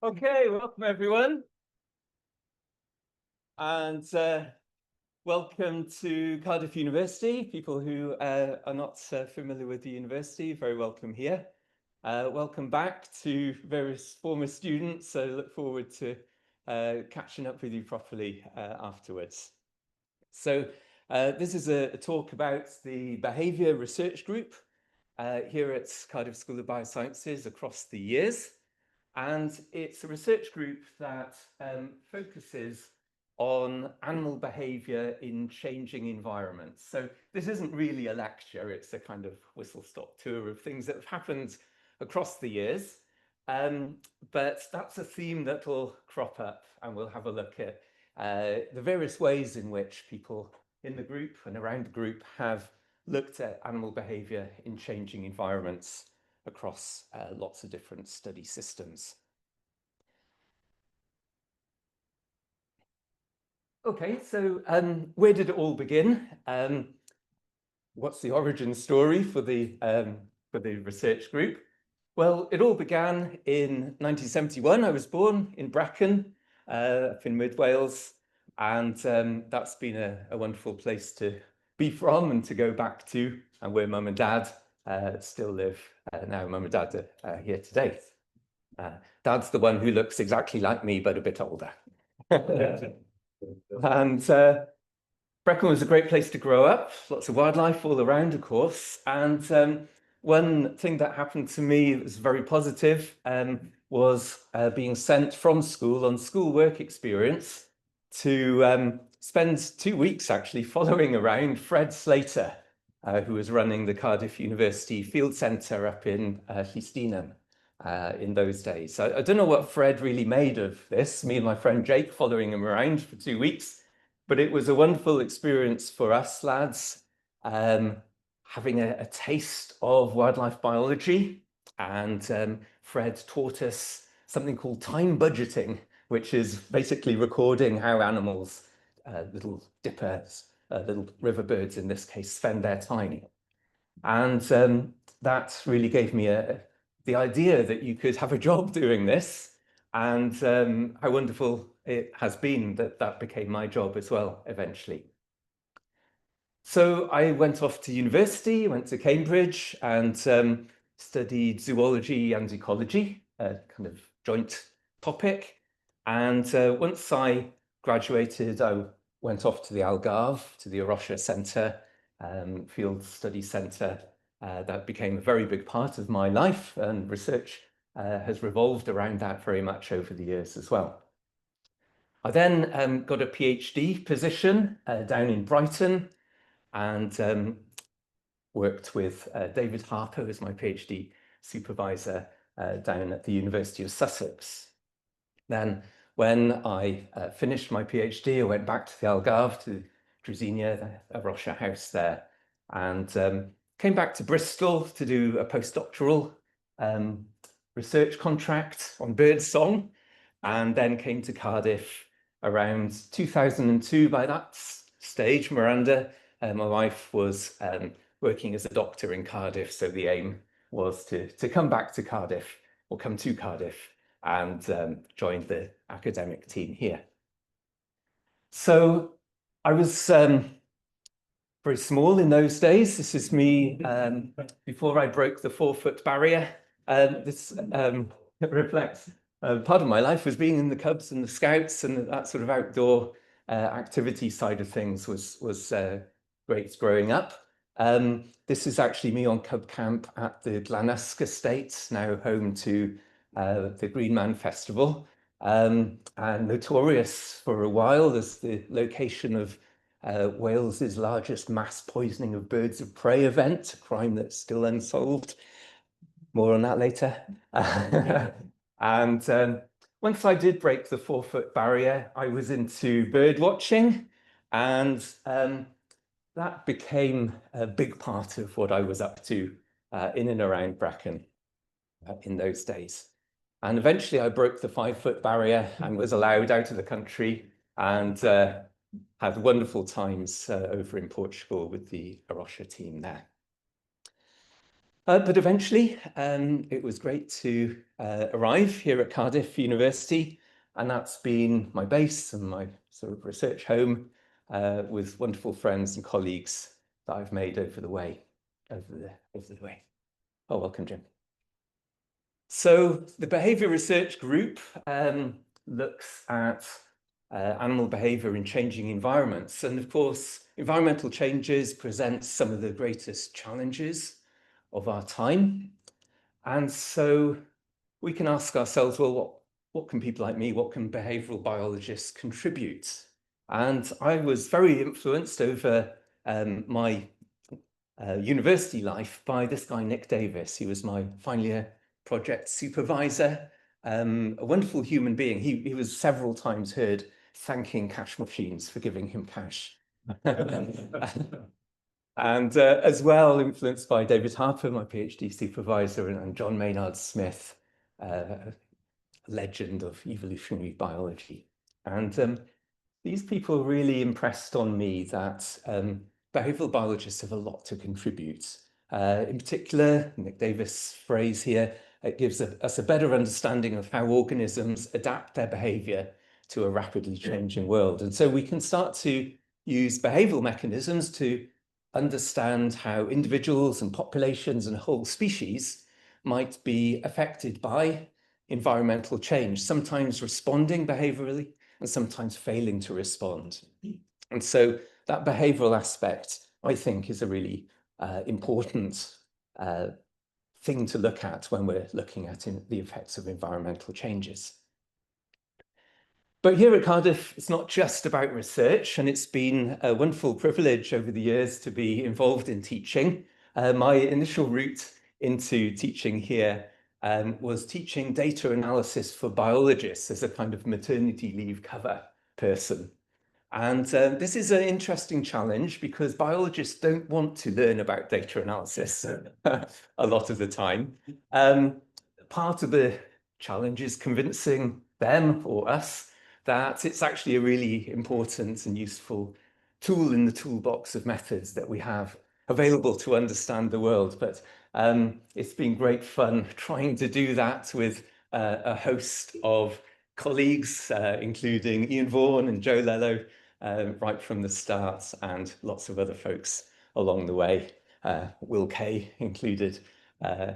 Okay, welcome everyone, and welcome to Cardiff University. People who are not familiar with the university, very welcome here. Welcome back to various former students. So look forward to catching up with you properly afterwards. So this is a talk about the behaviour research group here at Cardiff School of Biosciences across the years. And it's a research group that focuses on animal behavior in changing environments. So this isn't really a lecture, it's a kind of whistle-stop tour of things that have happened across the years. But that's a theme that will crop up, and we'll have a look at the various ways in which people in the group and around the group have looked at animal behavior in changing environments across lots of different study systems. Okay, so where did it all begin? What's the origin story for the research group? Well, it all began in 1971. I was born in Brecon, up in Mid Wales, and that's been a wonderful place to be from and to go back to, and where Mum and Dad still live now. Mum and Dad are here today. Dad's the one who looks exactly like me, but a bit older. And Brecon was a great place to grow up, lots of wildlife all around, of course. And one thing that happened to me that was very positive was being sent from school on school work experience to spend 2 weeks actually following around Fred Slater, who was running the Cardiff University Field Centre up in Llysdinam in those days. So I don't know what Fred really made of this, me and my friend Jake following him around for 2 weeks. But it was a wonderful experience for us lads, having a taste of wildlife biology. And Fred taught us something called time budgeting, which is basically recording how animals, little dippers, little river birds in this case, spend their time. And that really gave me the idea that you could have a job doing this, and how wonderful it has been that that became my job as well eventually. So I went off to university, went to Cambridge, and studied zoology and ecology, a kind of joint topic. And once I graduated, I went off to the Algarve, to the A Rocha Centre, Field Study Centre. That became a very big part of my life, and research has revolved around that very much over the years as well. I then got a PhD position down in Brighton, and worked with David Harper as my PhD supervisor down at the University of Sussex. Then when I finished my PhD, I went back to the Algarve, to Drusenia, the A Rocha house there, and came back to Bristol to do a postdoctoral research contract on birdsong, and then came to Cardiff around 2002. By that stage, Miranda, my wife, was working as a doctor in Cardiff, so the aim was to come back to Cardiff, or come to Cardiff, and join the academic team here. So I was very small in those days. This is me before I broke the 4-foot barrier. This reflects part of my life was being in the Cubs and the Scouts, and that sort of outdoor activity side of things was great growing up. This is actually me on Cub Camp at the Glanusk Estate, now home to the Green Man Festival, and notorious for a while as the location of Wales's largest mass poisoning of birds of prey event, a crime that's still unsolved. More on that later. And once I did break the 4-foot barrier, I was into bird watching, and that became a big part of what I was up to in and around Brecon in those days. And eventually I broke the 5-foot barrier and was allowed out of the country, and had wonderful times over in Portugal with the A Rocha team there. But eventually, it was great to arrive here at Cardiff University, and that's been my base and my sort of research home with wonderful friends and colleagues that I've made over the way. Oh, welcome, Jim. So the behaviour research group looks at animal behaviour in changing environments. And of course, environmental changes present some of the greatest challenges of our time. And so we can ask ourselves, well, what can people like me, what can behavioural biologists contribute? And I was very influenced over my university life by this guy, Nick Davis. He was my final year project supervisor, a wonderful human being. He was several times heard thanking cash machines for giving him cash. And as well influenced by David Harper, my PhD supervisor, and John Maynard Smith, legend of evolutionary biology. And these people really impressed on me that behavioral biologists have a lot to contribute. In particular, Nick Davis' phrase here, it gives us a better understanding of how organisms adapt their behavior to a rapidly changing world. And so we can start to use behavioral mechanisms to understand how individuals and populations and whole species might be affected by environmental change, sometimes responding behaviorally and sometimes failing to respond. And so that behavioral aspect, I think, is a really important thing to look at when we're looking at the effects of environmental changes. But here at Cardiff, it's not just about research, and it's been a wonderful privilege over the years to be involved in teaching. My initial route into teaching here was teaching data analysis for biologists as a kind of maternity leave cover person. And this is an interesting challenge because biologists don't want to learn about data analysis a lot of the time. Part of the challenge is convincing them or us that it's actually a really important and useful tool in the toolbox of methods that we have available to understand the world. But it's been great fun trying to do that with a host of colleagues, including Ian Vaughan and Joe Lello, right from the start, and lots of other folks along the way, Will Kay included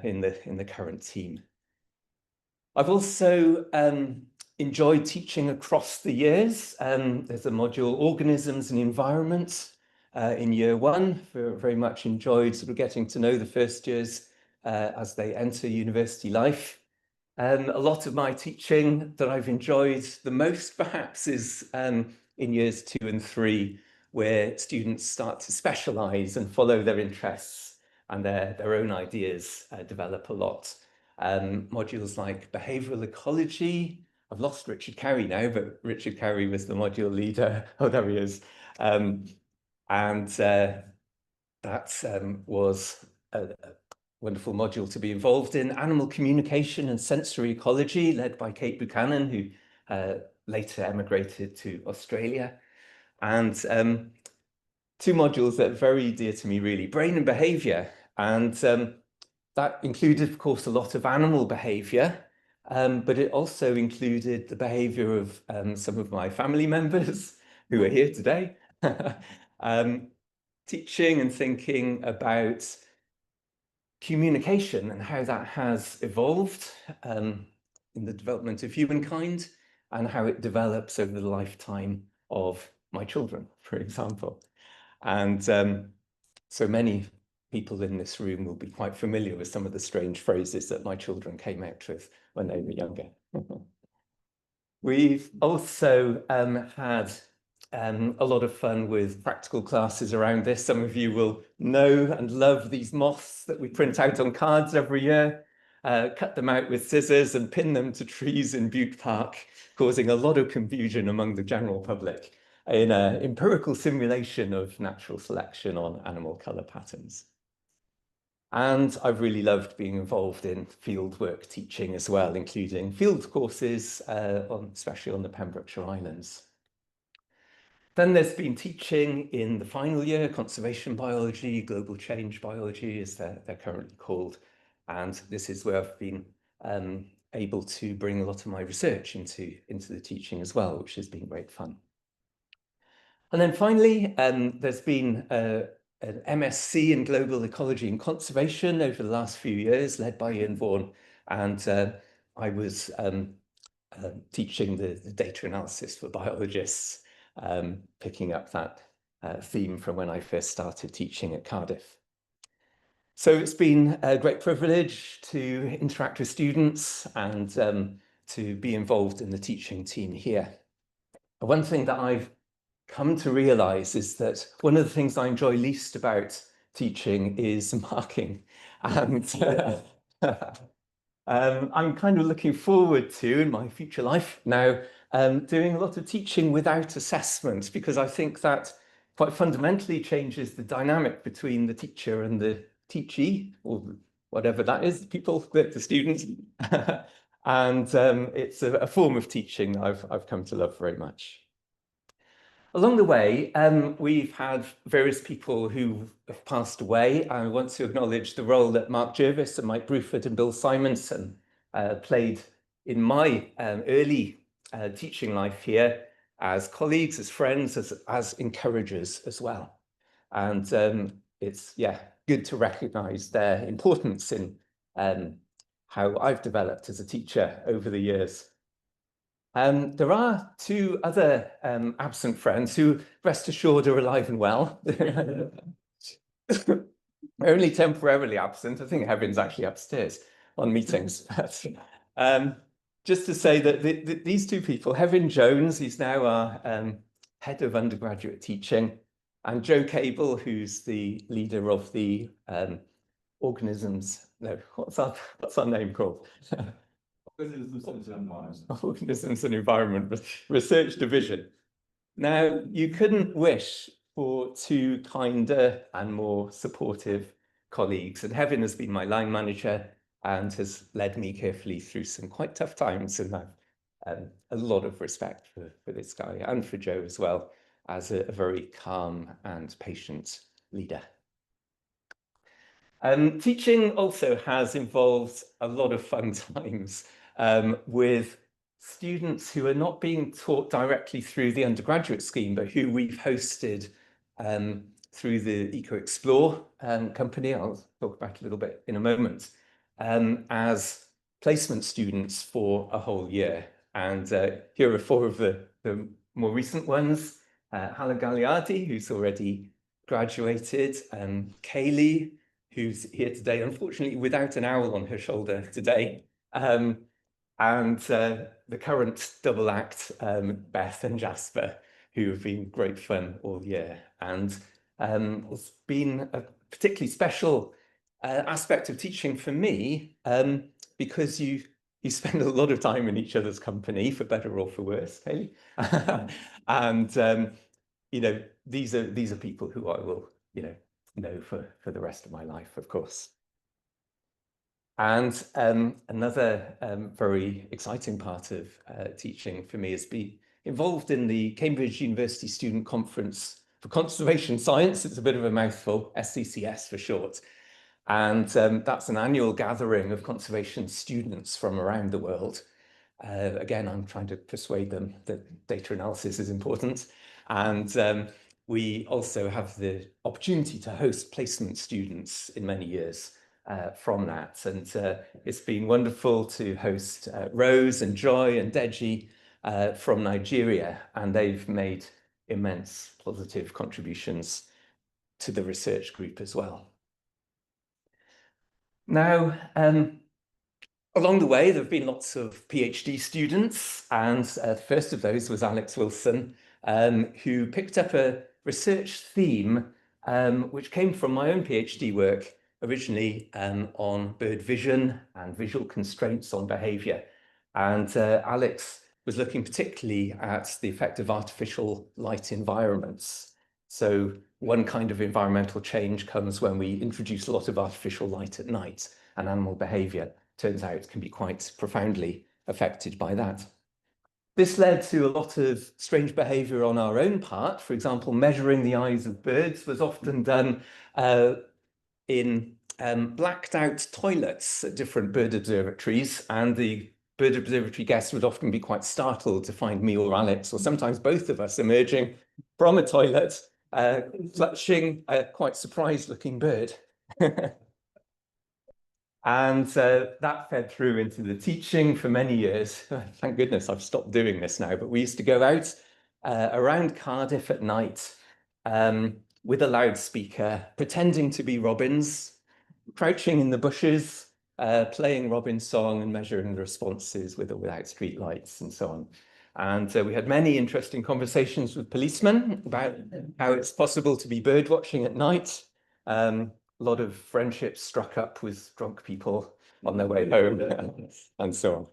in the current team. I've also enjoyed teaching across the years. There's a module, Organisms and Environment, in year one. Very much enjoyed sort of getting to know the first years as they enter university life. A lot of my teaching that I've enjoyed the most, perhaps, is in years 2 and 3, where students start to specialise and follow their interests, and their own ideas develop a lot. Modules like behavioural ecology. I've lost Richard Carey now, but Richard Carey was the module leader. Oh, there he is. That was a wonderful module to be involved in. Animal communication and sensory ecology, led by Kate Buchanan, who later emigrated to Australia. And 2 modules that are very dear to me, really, brain and behaviour. And that included, of course, a lot of animal behaviour, but it also included the behaviour of some of my family members who are here today, teaching and thinking about communication and how that has evolved in the development of humankind and how it develops over the lifetime of my children, for example. And so many people in this room will be quite familiar with some of the strange phrases that my children came out with when they were younger. We've also had a lot of fun with practical classes around this. Some of you will know and love these moths that we print out on cards every year, cut them out with scissors and pin them to trees in Butte Park, causing a lot of confusion among the general public in an empirical simulation of natural selection on animal colour patterns. And I've really loved being involved in fieldwork teaching as well, including field courses, especially on the Pembrokeshire Islands. Then there's been teaching in the final year, conservation biology, global change biology, as they're currently called. And this is where I've been able to bring a lot of my research into the teaching as well, which has been great fun. And then finally, there's been an MSc in Global Ecology and Conservation over the last few years, led by Ian Vaughan. And I was teaching the data analysis for biologists, picking up that theme from when I first started teaching at Cardiff. So it's been a great privilege to interact with students and to be involved in the teaching team here. One thing that I've come to realize is that one of the things I enjoy least about teaching is marking. And I'm kind of looking forward to, in my future life now, doing a lot of teaching without assessment, because I think that quite fundamentally changes the dynamic between the teacher and the teachee, or whatever that is, people, the students. And it's a form of teaching that I've come to love very much. Along the way, we've had various people who have passed away. I want to acknowledge the role that Mark Jervis and Mike Bruford and Bill Simonson played in my early teaching life here as colleagues, as friends, as encouragers as well. And it's, good to recognize their importance in how I've developed as a teacher over the years. There are two other absent friends who, rest assured, are alive and well. Only temporarily absent. I think Heaven's actually upstairs on meetings. Just to say that these two people, Heaven Jones, he's now our head of undergraduate teaching, and Joe Cable, who's the leader of the organisms. No, what's our name called? Organisms and Environment Research Division. Now, you couldn't wish for two kinder and more supportive colleagues, and Heaven has been my line manager and has led me carefully through some quite tough times, and I've a lot of respect for this guy and for Joe as well, as a very calm and patient leader. Teaching also has involved a lot of fun times with students who are not being taught directly through the undergraduate scheme, but who we've hosted through the EcoExplore company. I'll talk about a little bit in a moment, as placement students for a whole year. And here are four of the more recent ones. Hala Gagliardi, who's already graduated, Kaylee, who's here today, unfortunately without an owl on her shoulder today, and the current double act, Beth and Jasper, who have been great fun all year. And it's been a particularly special aspect of teaching for me, because you spend a lot of time in each other's company, for better or for worse, Kaylee. And you know, these are people who I will, know for the rest of my life, of course. And another very exciting part of teaching for me is be involved in the Cambridge University Student Conference for Conservation Science. It's a bit of a mouthful, SCCS for short. And that's an annual gathering of conservation students from around the world. Again, I'm trying to persuade them that data analysis is important. And we also have the opportunity to host placement students in many years from that. And it's been wonderful to host Rose and Joy and Deji from Nigeria, and they've made immense positive contributions to the research group as well. Now, along the way, there have been lots of PhD students, and the first of those was Alex Wilson, who picked up a research theme which came from my own PhD work, originally on bird vision and visual constraints on behavior. And Alex was looking particularly at the effect of artificial light environments. So one kind of environmental change comes when we introduce a lot of artificial light at night, and animal behavior, turns out, can be quite profoundly affected by that. This led to a lot of strange behavior on our own part. For example, measuring the eyes of birds was often done in blacked out toilets at different bird observatories, and the bird observatory guests would often be quite startled to find me or Alex, or sometimes both of us, emerging from a toilet, clutching a quite surprised looking bird. And that fed through into the teaching for many years. Thank goodness I've stopped doing this now, but we used to go out around Cardiff at night with a loudspeaker, pretending to be robins, crouching in the bushes, playing Robin's song and measuring the responses with or without street lights and so on. And we had many interesting conversations with policemen about how it's possible to be bird watching at night. A lot of friendships struck up with drunk people on their way home and so on.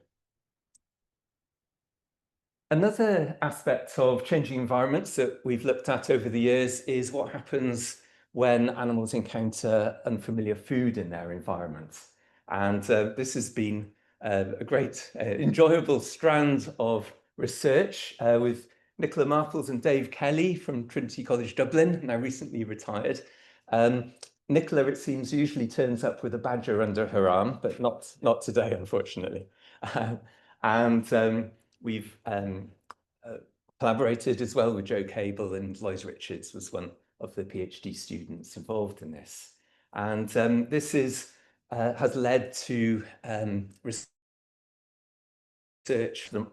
Another aspect of changing environments that we've looked at over the years is what happens when animals encounter unfamiliar food in their environment. And this has been a great, enjoyable strand of research with Nicola Marples and Dave Kelly from Trinity College Dublin, now recently retired. Nicola, it seems, usually turns up with a badger under her arm, but not today, unfortunately. We've collaborated as well with Joe Cable, and Lois Richards was one of the PhD students involved in this. And this has led to research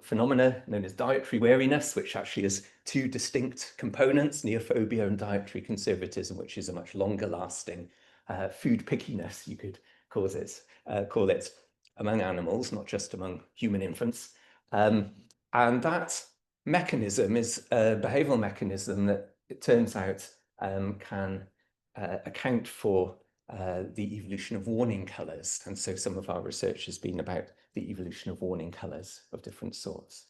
phenomena known as dietary wariness, which actually has two distinct components, neophobia and dietary conservatism, which is a much longer lasting food pickiness, you could call it among animals, not just among human infants. And that mechanism is a behavioral mechanism that it turns out can account for the evolution of warning colours. And so some of our research has been about the evolution of warning colours of different sorts.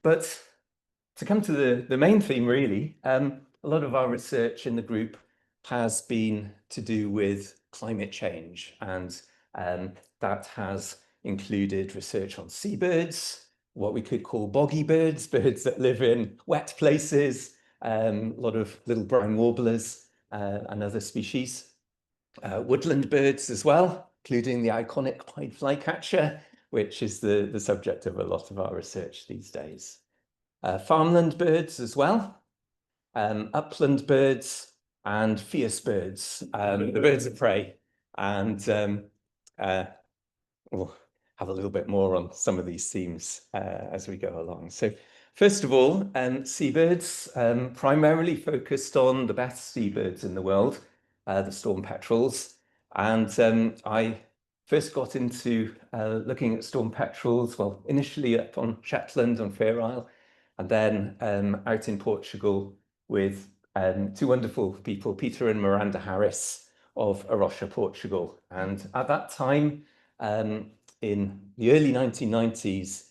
But to come to the main theme, really, a lot of our research in the group has been to do with climate change, and that has included research on seabirds, what we could call boggy birds, birds that live in wet places, a lot of little brown warblers and other species, woodland birds as well, including the iconic pied flycatcher, which is the subject of a lot of our research these days. Farmland birds as well, upland birds, and fierce birds, the birds of prey. And we'll have a little bit more on some of these themes as we go along. So first of all, seabirds, primarily focused on the best seabirds in the world, the storm petrels. And I first got into looking at storm petrels, well, initially up on Shetland on Fair Isle, and then out in Portugal with two wonderful people, Peter and Miranda Harris of Arocha, Portugal. And at that time, in the early 1990s,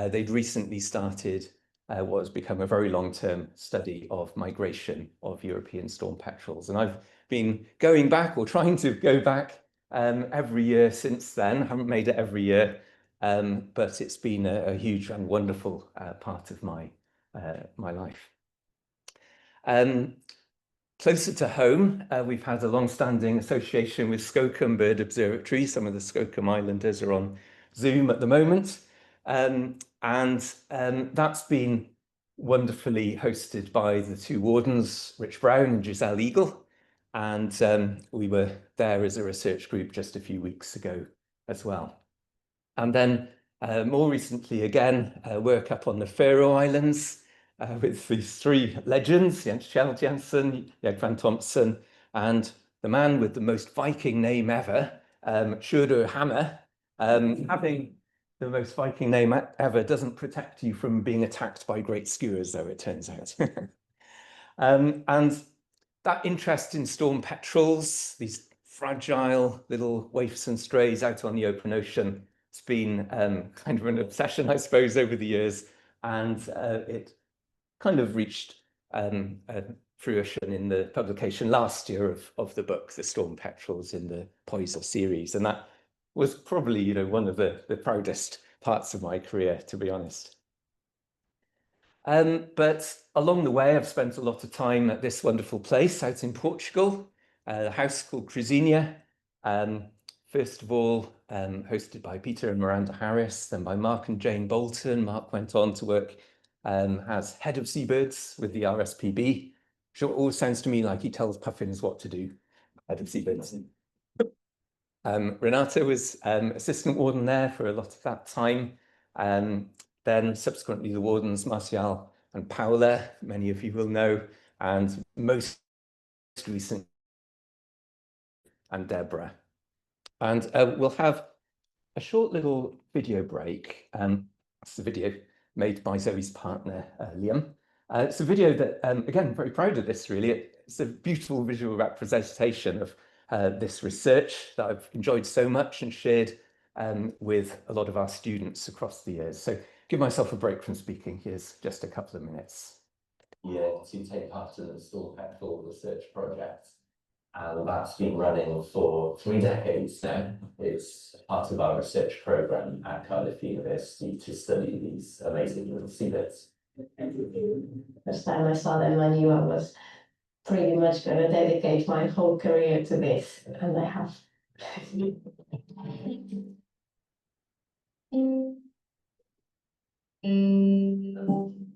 they'd recently started what has become a very long-term study of migration of European storm petrels. And I've been going back, or trying to go back, every year since then. I haven't made it every year, but it's been a huge and wonderful part of my life. Closer to home, we've had a long-standing association with Skookum Bird Observatory. Some of the Skookum Islanders are on Zoom at the moment. That's been wonderfully hosted by the two wardens, Rich Brown and Giselle Eagle. And we were there as a research group just a few weeks ago as well. And then more recently, again, work up on the Faroe Islands with these three legends, Jens Kjell Jensen, Jørg van Thompson, and the man with the most Viking name ever, Sjurdur Hammer. Having the most Viking name ever doesn't protect you from being attacked by great skuas, though, it turns out. And that interest in storm petrels, these fragile little waifs and strays out on the open ocean, it's been kind of an obsession, I suppose, over the years. And it kind of reached fruition in the publication last year of the book, The Storm Petrels, in the Poisel series. And that was probably, one of the proudest parts of my career, to be honest. But along the way, I've spent a lot of time at this wonderful place out in Portugal, a house called Cruzinha. First of all, hosted by Peter and Miranda Harris, then by Mark and Jane Bolton. Mark went on to work as head of seabirds with the RSPB, which always sounds to me like he tells puffins what to do, head of seabirds. Renata was assistant warden there for a lot of that time. Then subsequently the wardens, Marcial and Paula, many of you will know, and most recently, and Deborah. And we'll have a short little video break. It's a video made by Zoe's partner, Liam. It's a video that, again, I'm very proud of this, really. It's a beautiful visual representation of this research that I've enjoyed so much and shared with a lot of our students across the years. So give myself a break from speaking. Here's just a couple of minutes. Yeah, to take part in the Storm Petrel research project. And that's been running for 3 decades now. It's part of our research programme at Cardiff University to study these amazing little seabirds. First time I saw them, I knew I was pretty much going to dedicate my whole career to this, and I have.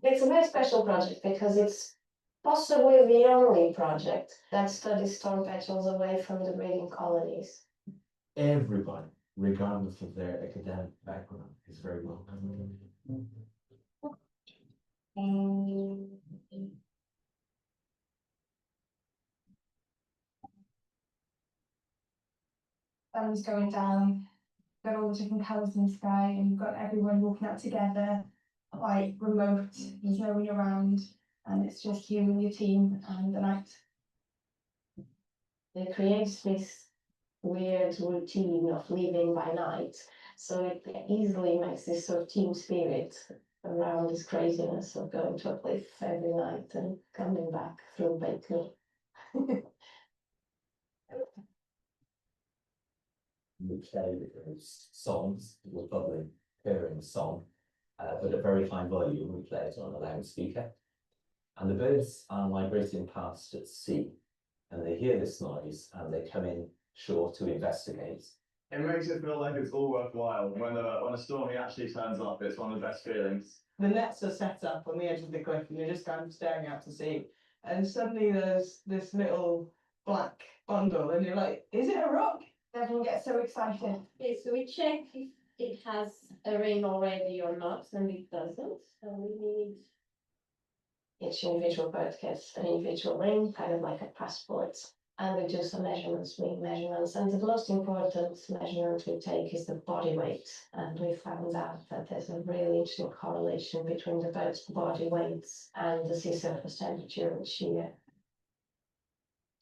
It's a very special project because it's possibly the only project that studies storm petrels away from the breeding colonies. Everybody, regardless of their academic background, is very welcome. Sun's going down, got all the different colours in the sky, and you've got everyone walking out together, quite remote, there's no one around, and it's just you and your team and the night. It creates this weird routine of living by night, so it easily makes this sort of team spirit around this craziness of going to a cliff every night and coming back through Baker. We play those songs with bubbling, purring song, but at very high volume. We play it on a loudspeaker, and the birds are migrating past at sea, and they hear this noise and they come in shore to investigate. It makes it feel like it's all worthwhile. When a storm actually turns up, it's one of the best feelings. The nets are set up on the edge of the cliff and you're just kind of staring out to sea, and suddenly there's this little black bundle and you're like, is it a rock? Everyone gets so excited. Okay, so we check if it has a ring already or not, and it doesn't. So we need each individual bird gets an individual ring, kind of like a passport. And we do some measurements, wing measurements. And the most important measurement we take is the body weight. And we found out that there's a really interesting correlation between the bird's body weights and the sea surface temperature each year.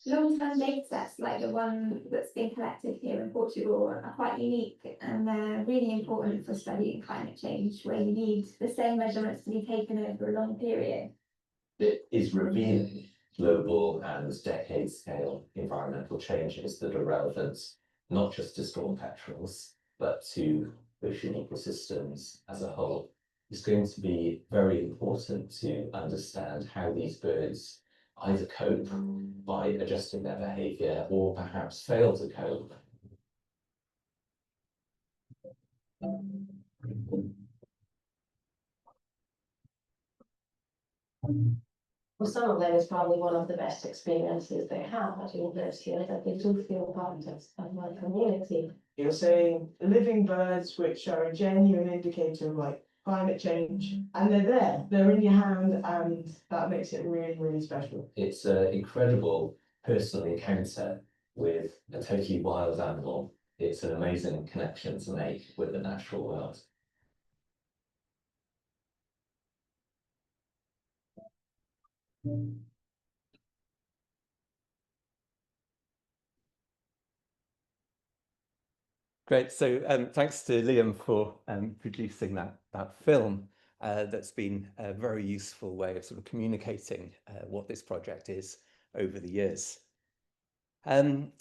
Long-term data sets like the one that's been collected here in Portugal are quite unique, and they're really important for studying climate change, where you need the same measurements to be taken over a long period. It is revealing global and decade-scale environmental changes that are relevant not just to storm petrels, but to ocean ecosystems as a whole. It's going to be very important to understand how these birds either cope by adjusting their behaviour or perhaps fail to cope. For some of them, it's probably one of the best experiences they have at university, that they do feel part of my community. You're saying living birds, which are a genuine indicator of like climate change, and they're in your hand, and that makes it really, really special. It's an incredible personal encounter with a totally wild animal. It's an amazing connection to make with the natural world. Great. So thanks to Liam for producing that film. That's been a very useful way of sort of communicating what this project is over the years. And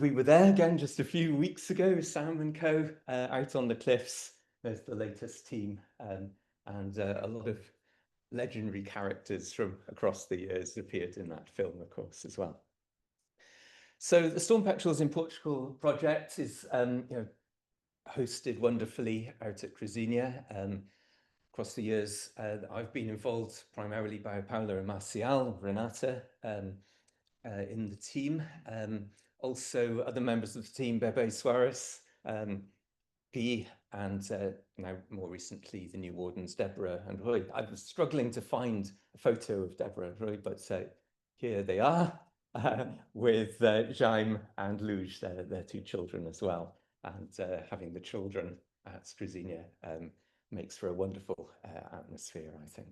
we were there again just a few weeks ago, Sam and co, out on the cliffs, there's the latest team, and a lot of legendary characters from across the years appeared in that film, of course, as well. So the Storm Petrels in Portugal project is hosted wonderfully out at Cruzinha. Across the years, I've been involved primarily by Paula and Marcial, Renata, in the team. Also, other members of the team, Bebe Suarez, P, and now more recently, the new wardens, Deborah and Rui. I was struggling to find a photo of Deborah and Rui, but here they are, with Jaime and Luge, their two children as well. And having the children at Struzinia makes for a wonderful atmosphere, I think.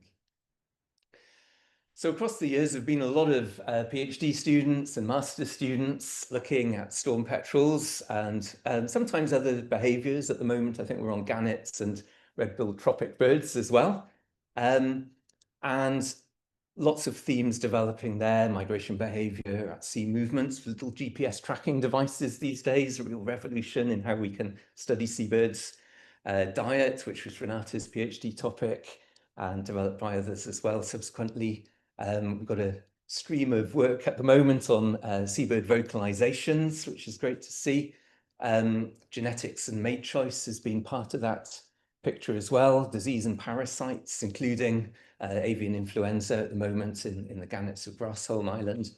So across the years, there have been a lot of PhD students and master students looking at storm petrels and sometimes other behaviours. At the moment, I think we're on gannets and red-billed tropic birds as well. And lots of themes developing there: migration behaviour, at sea movements, little GPS tracking devices these days, a real revolution in how we can study seabirds. Diet, which was Renata's PhD topic and developed by others as well subsequently. We've got a stream of work at the moment on seabird vocalizations, which is great to see. Genetics and mate choice has been part of that picture as well. Disease and parasites, including avian influenza at the moment in the gannets of Grassholm Island.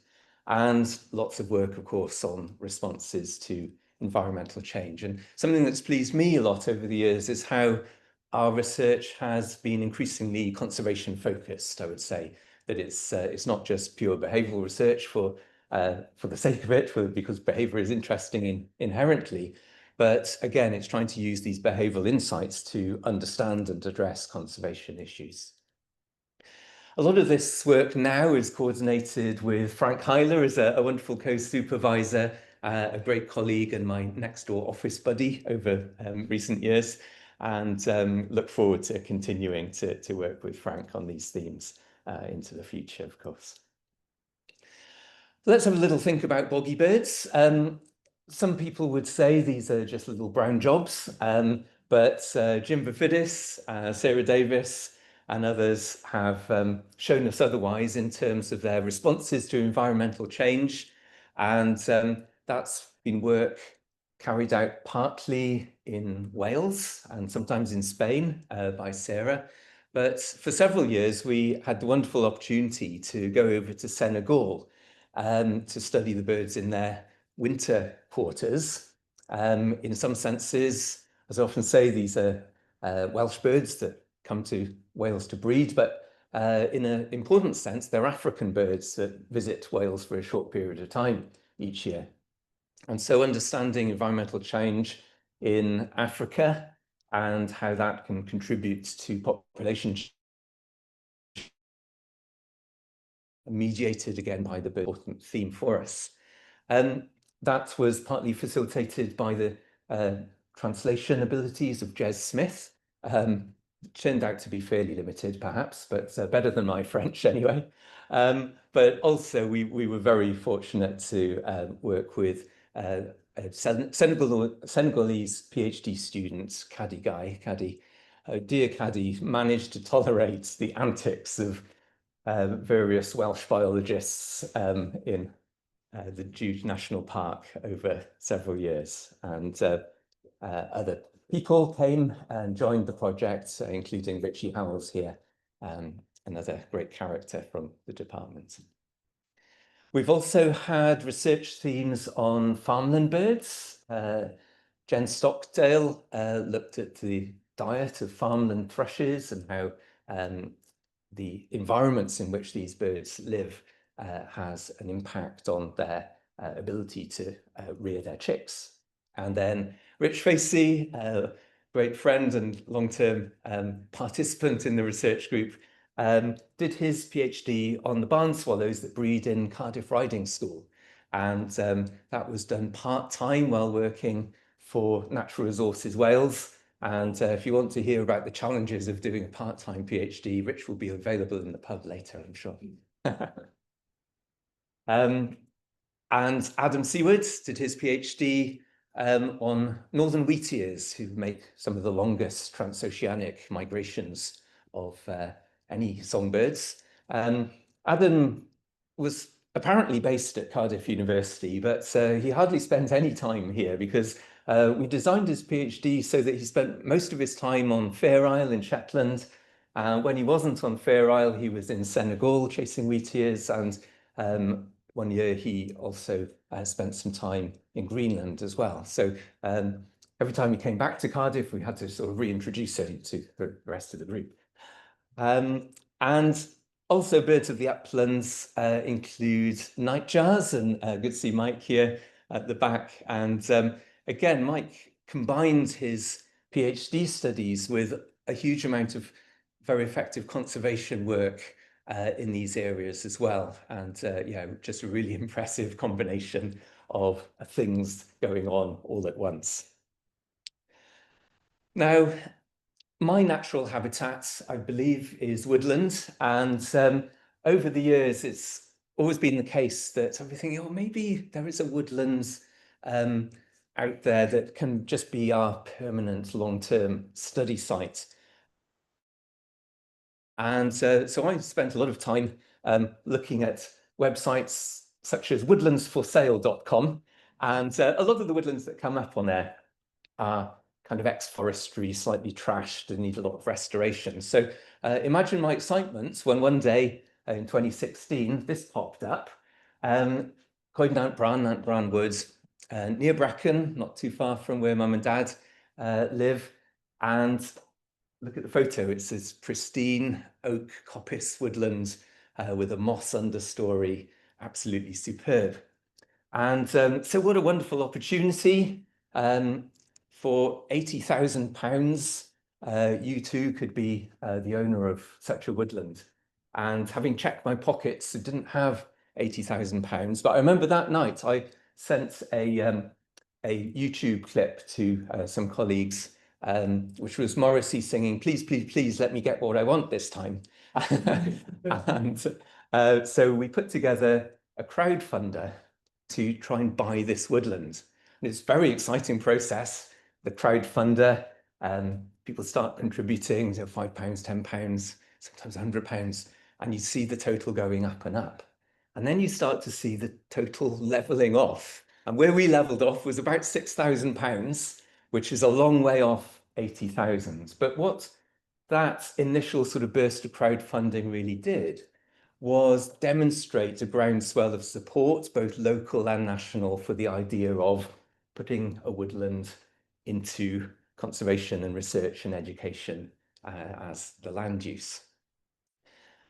And lots of work, of course, on responses to environmental change. And something that's pleased me a lot over the years is how our research has been increasingly conservation focused, I would say. That it's not just pure behavioral research for the sake of it, because behavior is interesting inherently, but again, it's trying to use these behavioral insights to understand and address conservation issues. A lot of this work now is coordinated with Frank Heiler as a wonderful co-supervisor, a great colleague and my next door office buddy over recent years, and look forward to continuing to work with Frank on these themes into the future, of course. Let's have a little think about boggy birds. Some people would say these are just little brown jobs, but Jim Bafidis, Sarah Davis, and others have shown us otherwise in terms of their responses to environmental change. And that's been work carried out partly in Wales and sometimes in Spain by Sarah. But for several years, we had the wonderful opportunity to go over to Senegal to study the birds in their winter quarters. In some senses, as I often say, these are Welsh birds that come to Wales to breed, but in an important sense, they're African birds that visit Wales for a short period of time each year. And so understanding environmental change in Africa and how that can contribute to population mediated again by the bird, important theme for us. That was partly facilitated by the translation abilities of Jez Smith. Turned out to be fairly limited, perhaps, but better than my French anyway. But also we were very fortunate to work with a Senegalese PhD student, Kadi. Dear Kadi managed to tolerate the antics of various Welsh biologists in the Jude National Park over several years. And other people came and joined the project, including Richie Howells here, another great character from the department. We've also had research themes on farmland birds. Jen Stockdale looked at the diet of farmland thrushes and how the environments in which these birds live has an impact on their ability to rear their chicks. And then Rich Facey, a great friend and long-term participant in the research group, did his PhD on the barn swallows that breed in Cardiff Riding School. And that was done part-time while working for Natural Resources Wales. And if you want to hear about the challenges of doing a part-time PhD, Rich will be available in the pub later, I'm sure. And Adam Seward did his PhD on northern wheatears, who make some of the longest transoceanic migrations of any songbirds. Adam was apparently based at Cardiff University, but he hardly spent any time here because we designed his PhD so that he spent most of his time on Fair Isle in Shetland. When he wasn't on Fair Isle, he was in Senegal chasing wheatears, and one year he also spent some time in Greenland as well. So every time he came back to Cardiff, we had to sort of reintroduce him to the rest of the group. And also birds of the uplands include nightjars, and good to see Mike here at the back. And again, Mike combined his PhD studies with a huge amount of very effective conservation work in these areas as well. And yeah, just a really impressive combination of things going on all at once. Now, my natural habitat, I believe, is woodland. And over the years, it's always been the case that I've been thinking, oh, maybe there is a woodland out there that can just be our permanent long-term study site. And so I spent a lot of time looking at websites such as woodlandsforsale.com. And a lot of the woodlands that come up on there are kind of ex-forestry, slightly trashed, and need a lot of restoration. So imagine my excitement when one day in 2016, this popped up. Coed Nant Bran Woods, near Brecon, not too far from where Mum and Dad live. And look at the photo, it's this pristine oak coppice woodland with a moss understory, absolutely superb. And so what a wonderful opportunity. For £80,000, you too could be the owner of such a woodland. And having checked my pockets, it didn't have £80,000. But I remember that night I sent a YouTube clip to some colleagues, which was Morrissey singing, "Please, please, please let me get what I want this time." And so we put together a crowdfunder to try and buy this woodland. And it's a very exciting process. The crowdfunder, people start contributing, so £5, £10, sometimes £100, and you see the total going up and up. And then you start to see the total levelling off. And where we levelled off was about £6,000, which is a long way off 80,000. But what that initial sort of burst of crowdfunding really did was demonstrate a groundswell of support, both local and national, for the idea of putting a woodland into conservation and research and education as the land use.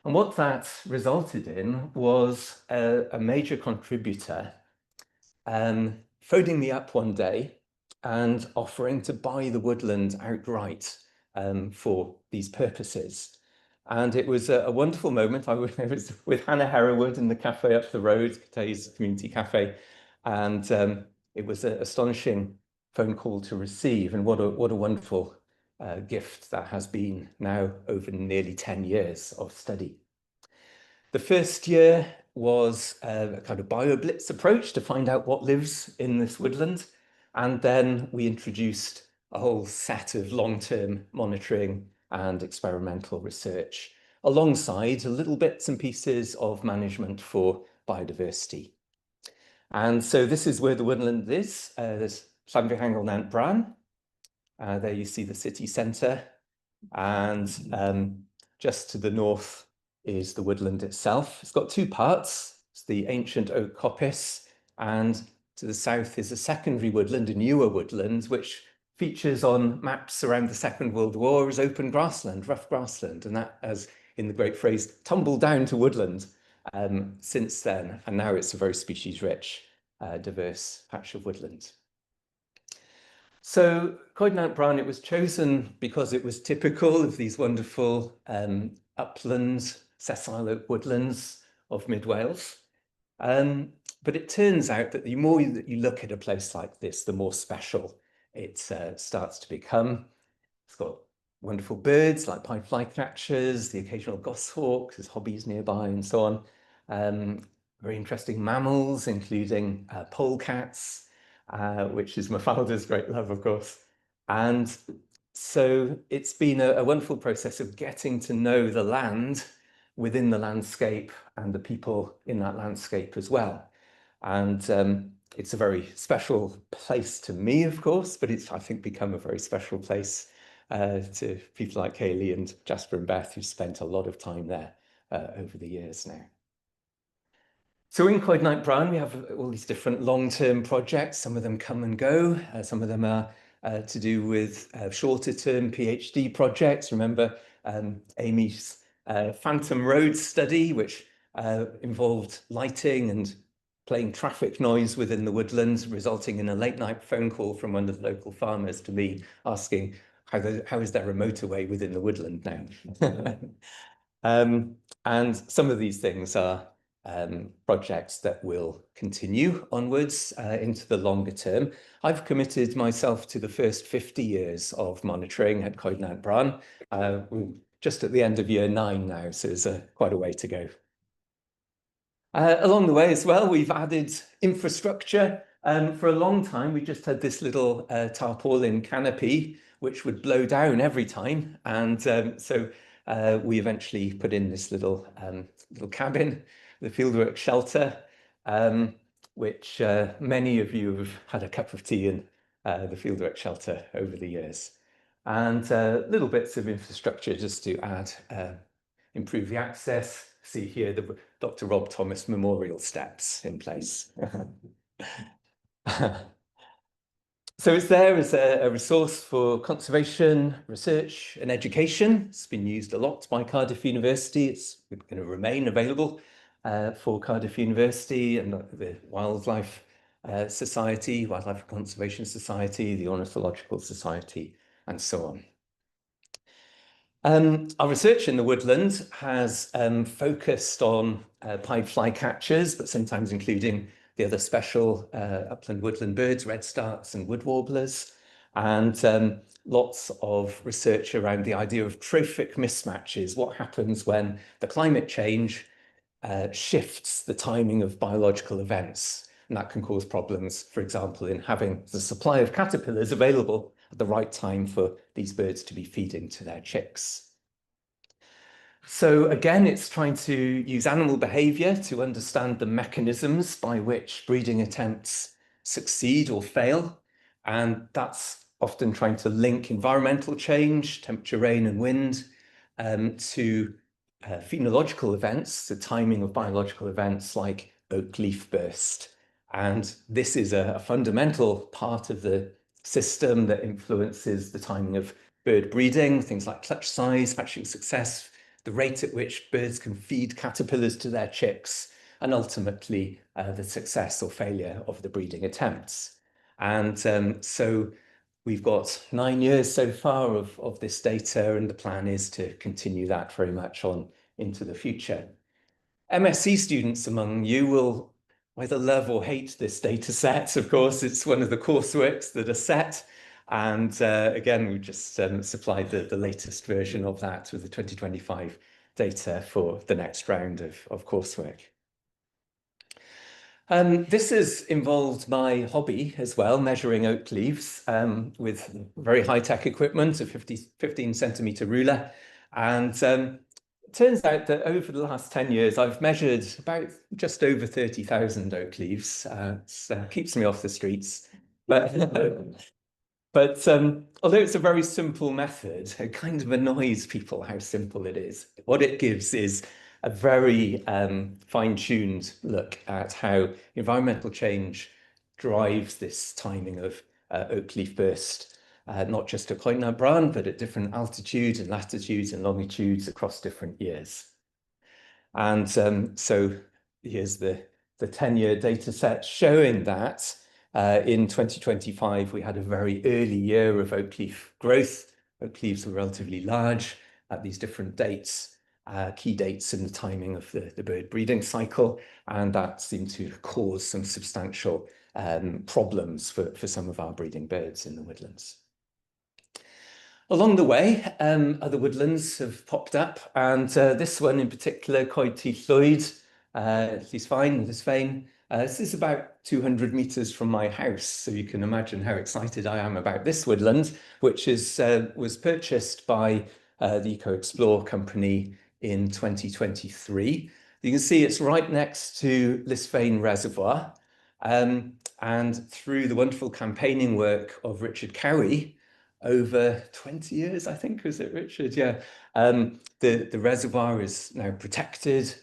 And what that resulted in was a major contributor phoning me up one day and offering to buy the woodland outright for these purposes. And it was a wonderful moment. I was with Hannah Herrawood in the cafe up the road, today's community cafe, and it was an astonishing phone call to receive. And what a wonderful gift that has been now over nearly 10 years of study. The first year was a kind of BioBlitz approach to find out what lives in this woodland. And then we introduced a whole set of long-term monitoring and experimental research, alongside little bits and pieces of management for biodiversity. And so this is where the woodland is. There's Llanfihangel Nant Bran. There you see the city centre. And just to the north is the woodland itself. It's got two parts. It's the ancient oak coppice, and to the south is a secondary woodland, a newer woodland, which features on maps around the Second World War as open grassland, rough grassland, and that has, in the great phrase, tumbled down to woodland since then, and now it's a very species-rich, diverse patch of woodland. So Coed Nant Bran, it was chosen because it was typical of these wonderful upland, sessile oak woodlands of mid Wales. But it turns out that the more that you look at a place like this, the more special it starts to become. It's got wonderful birds like pied flycatchers, the occasional goshawk, there's hobbies nearby and so on. Very interesting mammals, including polecats. which is Mafalda's great love, of course. And so it's been a wonderful process of getting to know the land within the landscape and the people in that landscape as well. And it's a very special place to me, of course, but it's, I think, become a very special place to people like Hayley and Jasper and Beth, who spent a lot of time there over the years now. So in Coed Brown, we have all these different long-term projects. Some of them come and go. Some of them are to do with shorter-term PhD projects. Remember Amy's Phantom Road study, which involved lighting and playing traffic noise within the woodlands, resulting in a late-night phone call from one of the local farmers to me asking, how is there a motorway within the woodland now? And some of these things are projects that will continue onwards into the longer term. I've committed myself to the first 50 years of monitoring at Coed Brown. We're just at the end of year 9 now, so there's quite a way to go. Along the way as well, we've added infrastructure. For a long time, we just had this little tarpaulin canopy, which would blow down every time. And so we eventually put in this little cabin, the fieldwork shelter, which many of you have had a cup of tea in the fieldwork shelter over the years. And little bits of infrastructure just to add, improve the access. See here the Dr. Rob Thomas Memorial Steps in place. So it's there as a resource for conservation, research and education. It's been used a lot by Cardiff University. It's going to remain available for Cardiff University and the Wildlife Society, Wildlife Conservation Society, the Ornithological Society, and so on. Our research in the woodland has focused on pied flycatchers, but sometimes including the other special upland woodland birds, redstarts and wood warblers, and lots of research around the idea of trophic mismatches. What happens when the climate change shifts the timing of biological events? And that can cause problems, for example, in having the supply of caterpillars available at the right time for these birds to be feeding to their chicks. So again, it's trying to use animal behavior to understand the mechanisms by which breeding attempts succeed or fail. And that's often trying to link environmental change, temperature, rain and wind, to phenological events, the timing of biological events like oak leaf burst. And this is a fundamental part of the system that influences the timing of bird breeding, things like clutch size, hatching success, the rate at which birds can feed caterpillars to their chicks, and ultimately the success or failure of the breeding attempts. And so we've got 9 years so far of this data, and the plan is to continue that very much on into the future. MSc students among you will either love or hate this data set. Of course, it's one of the courseworks that are set. And again, we just supplied the latest version of that with the 2025 data for the next round of coursework. This has involved my hobby as well, measuring oak leaves with very high-tech equipment, a 15 centimetre ruler. And it turns out that over the last 10 years, I've measured about just over 30,000 oak leaves. It keeps me off the streets. But although it's a very simple method, it kind of annoys people how simple it is. What it gives is a very fine-tuned look at how environmental change drives this timing of oak leaf burst, not just at Coed Brown, but at different altitudes and latitudes and longitudes across different years. And so here's the 10-year data set showing that in 2025, we had a very early year of oak leaf growth. Oak leaves were relatively large at these different dates, key dates in the timing of the bird breeding cycle, and that seemed to cause some substantial problems for some of our breeding birds in the woodlands. Along the way, other woodlands have popped up, and this one in particular, Coed Llwyd, Llysfaen, This is about 200 meters from my house, so you can imagine how excited I am about this woodland, which was purchased by the Eco Explore company in 2023. You can see it's right next to Lisfane Reservoir, and through the wonderful campaigning work of Richard Cowie, over 20 years, I think, was it, Richard? Yeah. The reservoir is now protected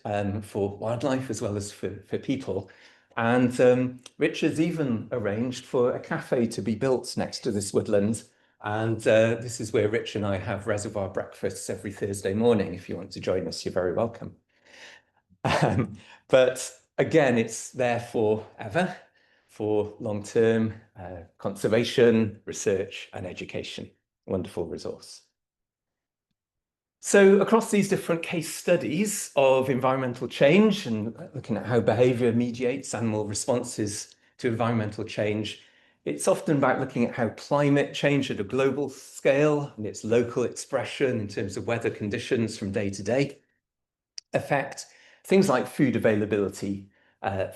for wildlife as well as for people. And Richard's even arranged for a cafe to be built next to this woodland. And this is where Rich and I have reservoir breakfasts every Thursday morning. If you want to join us, you're very welcome. But again, it's there forever for long-term conservation, research, and education. Wonderful resource. So across these different case studies of environmental change and looking at how behavior mediates animal responses to environmental change, it's often about looking at how climate change at a global scale and its local expression in terms of weather conditions from day to day affect things like food availability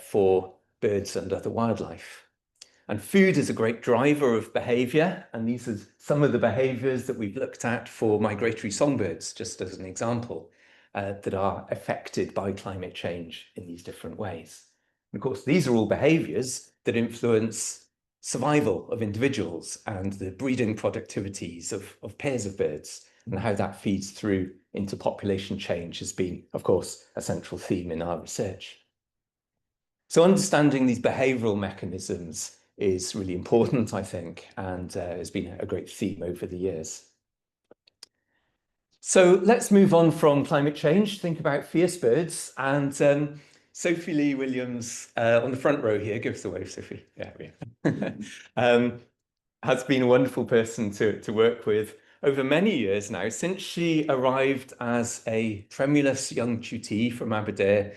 for birds and other wildlife. And food is a great driver of behavior, and these are some of the behaviors that we've looked at for migratory songbirds, just as an example, that are affected by climate change in these different ways. And of course, these are all behaviors that influence survival of individuals and the breeding productivities of pairs of birds, and how that feeds through into population change has been, of course, a central theme in our research. So understanding these behavioral mechanisms is really important, I think, and has been a great theme over the years. So let's move on from climate change, think about fierce birds. And Sophie Lee Williams on the front row here, give us a wave, Sophie. Yeah. Has been a wonderful person to work with over many years now, since she arrived as a tremulous young tutee from Aberdeen,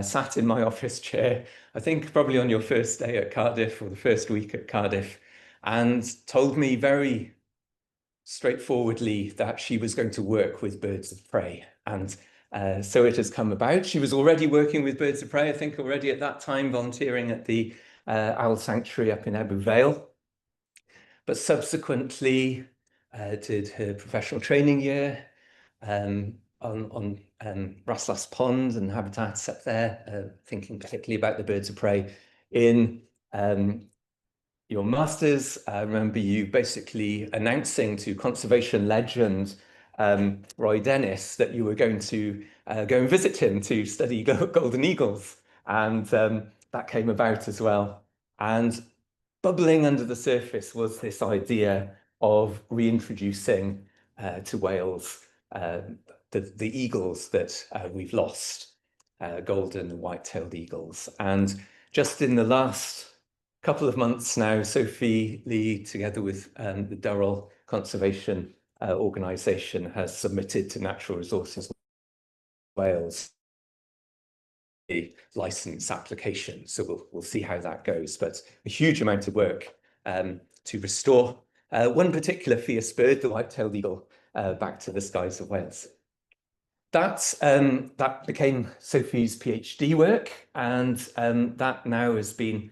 sat in my office chair, I think probably on your first day at Cardiff or the first week at Cardiff, and told me very straightforwardly that she was going to work with birds of prey. And so it has come about. She was already working with birds of prey, I think already at that time, volunteering at the Owl Sanctuary up in Ebbw Vale. But subsequently did her professional training year on Raslas Pond and habitats up there, thinking particularly about the birds of prey. In your masters, I remember you basically announcing to conservation legend Roy Dennis that you were going to go and visit him to study golden eagles, and that came about as well. And bubbling under the surface was this idea of reintroducing to Wales the eagles that we've lost, golden and white-tailed eagles. And just in the last couple of months now, Sophie Lee, together with the Durrell Conservation Organisation, has submitted to Natural Resources Wales a license application. So we'll see how that goes, but a huge amount of work to restore one particular fierce bird, the white-tailed eagle, back to the skies of Wales. That became Sophie's PhD work, and that now has been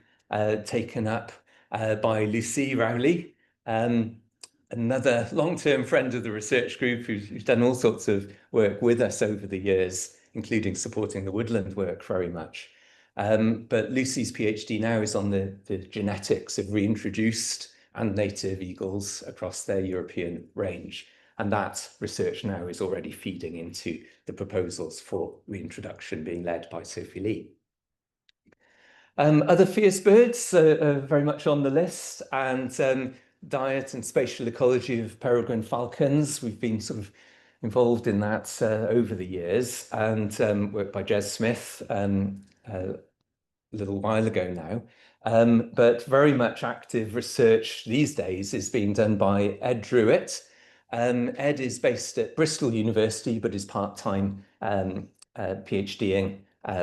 taken up by Lucy Rowley, another long-term friend of the research group who's done all sorts of work with us over the years, including supporting the woodland work very much. But Lucy's PhD now is on the genetics of reintroduced and native eagles across their European range. And that research now is already feeding into the proposals for reintroduction being led by Sophie Lee. Other fierce birds are very much on the list, and diet and spatial ecology of peregrine falcons. We've been sort of involved in that over the years, and work by Jez Smith a little while ago now. But very much active research these days is being done by Ed Druitt. Ed is based at Bristol University, but is part-time PhDing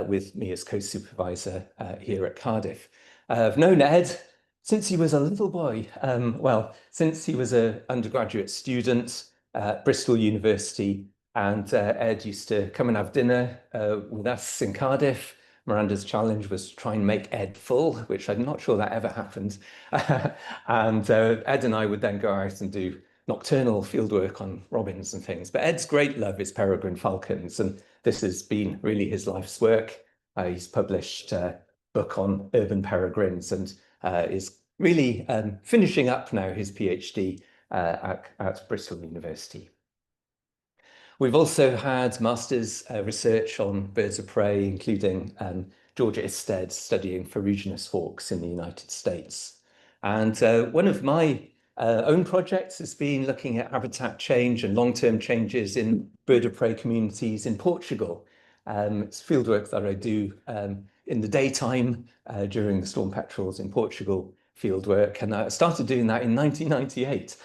with me as co-supervisor here at Cardiff. I've known Ed since he was a little boy. Well, since he was an undergraduate student at Bristol University, and Ed used to come and have dinner with us in Cardiff, Miranda's challenge was to try and make Ed full, which I'm not sure that ever happened. And Ed and I would then go out and do nocturnal fieldwork on robins and things. But Ed's great love is peregrine falcons, and this has been really his life's work. He's published a book on urban peregrines and is really finishing up now his PhD at Bristol University. We've also had master's research on birds of prey, including Georgia Isted studying ferruginous hawks in the United States. And one of my own projects has been looking at habitat change and long-term changes in bird of prey communities in Portugal. It's fieldwork that I do in the daytime during the storm petrels in Portugal fieldwork, and I started doing that in 1998.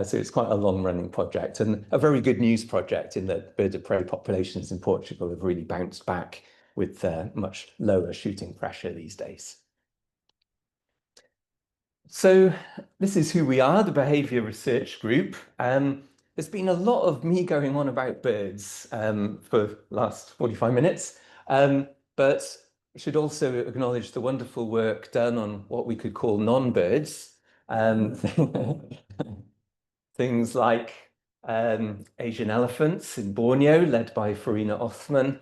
So it's quite a long-running project and a very good news project in that bird of prey populations in Portugal have really bounced back with much lower shooting pressure these days. So this is who we are, the Behaviour Research Group. There's been a lot of me going on about birds for the last 45 minutes, but I should also acknowledge the wonderful work done on what we could call non-birds. Things like Asian elephants in Borneo, led by Farina Othman,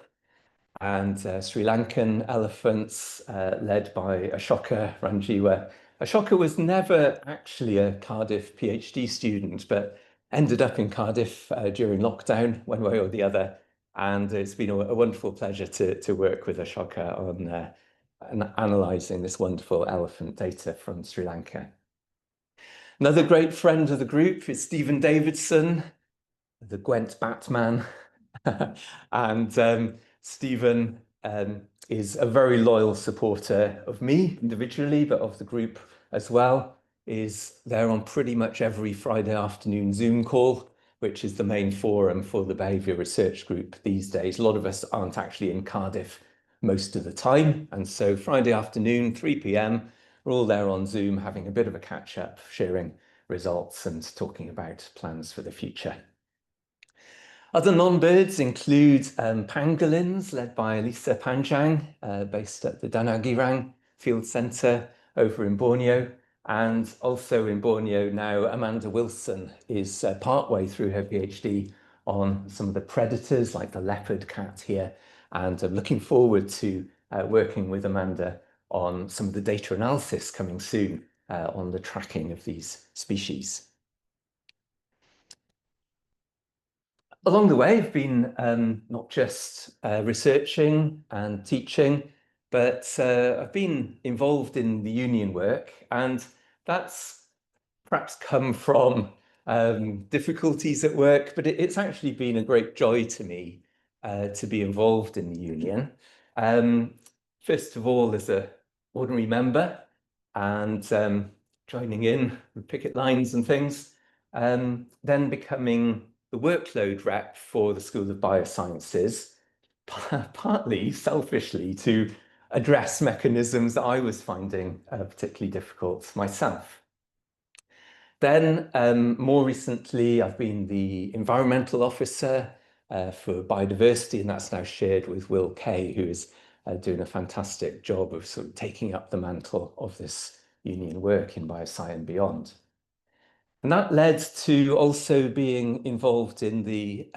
and Sri Lankan elephants, led by Ashoka Ranjiwa. Ashoka was never actually a Cardiff PhD student, but ended up in Cardiff during lockdown, one way or the other. And it's been a wonderful pleasure to work with Ashoka on analysing this wonderful elephant data from Sri Lanka. Another great friend of the group is Stephen Davidson, the Gwent Batman. And Stephen is a very loyal supporter of me individually, but of the group as well. Is there on pretty much every Friday afternoon Zoom call, which is the main forum for the Behaviour Research Group these days. A lot of us aren't actually in Cardiff most of the time. And so Friday afternoon, 3 p.m, we're all there on Zoom having a bit of a catch up, sharing results and talking about plans for the future. Other non-birds include pangolins, led by Elisa Panjang, based at the Danagirang Field Centre over in Borneo. And also in Borneo now, Amanda Wilson is partway through her PhD on some of the predators, like the leopard cat here. And I'm looking forward to working with Amanda on some of the data analysis coming soon on the tracking of these species. Along the way, I've been not just researching and teaching, but I've been involved in the union work, and that's perhaps come from difficulties at work, but it's actually been a great joy to me to be involved in the union. First of all, as an ordinary member, and joining in with picket lines and things, then becoming the workload rep for the School of Biosciences, partly selfishly to address mechanisms that I was finding particularly difficult myself. Then, more recently, I've been the environmental officer for biodiversity, and that's now shared with Will Kay, who is doing a fantastic job of sort of taking up the mantle of this union work in bioscience and beyond. And that led to also being involved in the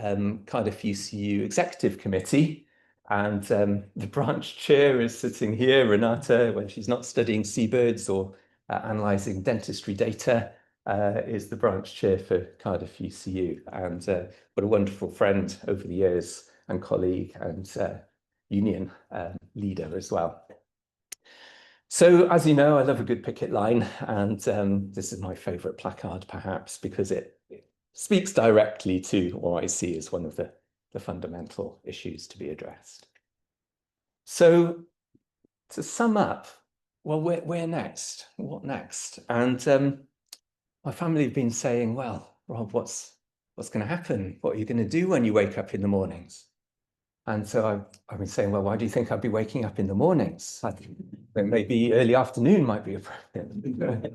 Cardiff UCU Executive Committee. And the branch chair is sitting here, Renata, when she's not studying seabirds or analysing dentistry data, is the branch chair for Cardiff UCU. And what a wonderful friend over the years and colleague and union leader as well. So, as you know, I love a good picket line, and this is my favourite placard, perhaps, because it speaks directly to what I see as one of the fundamental issues to be addressed. So, to sum up, well, where next? What next? And my family have been saying, well, Rob, what's going to happen? What are you going to do when you wake up in the mornings? And so I've been saying, well, why do you think I'd be waking up in the mornings? I think maybe early afternoon might be appropriate.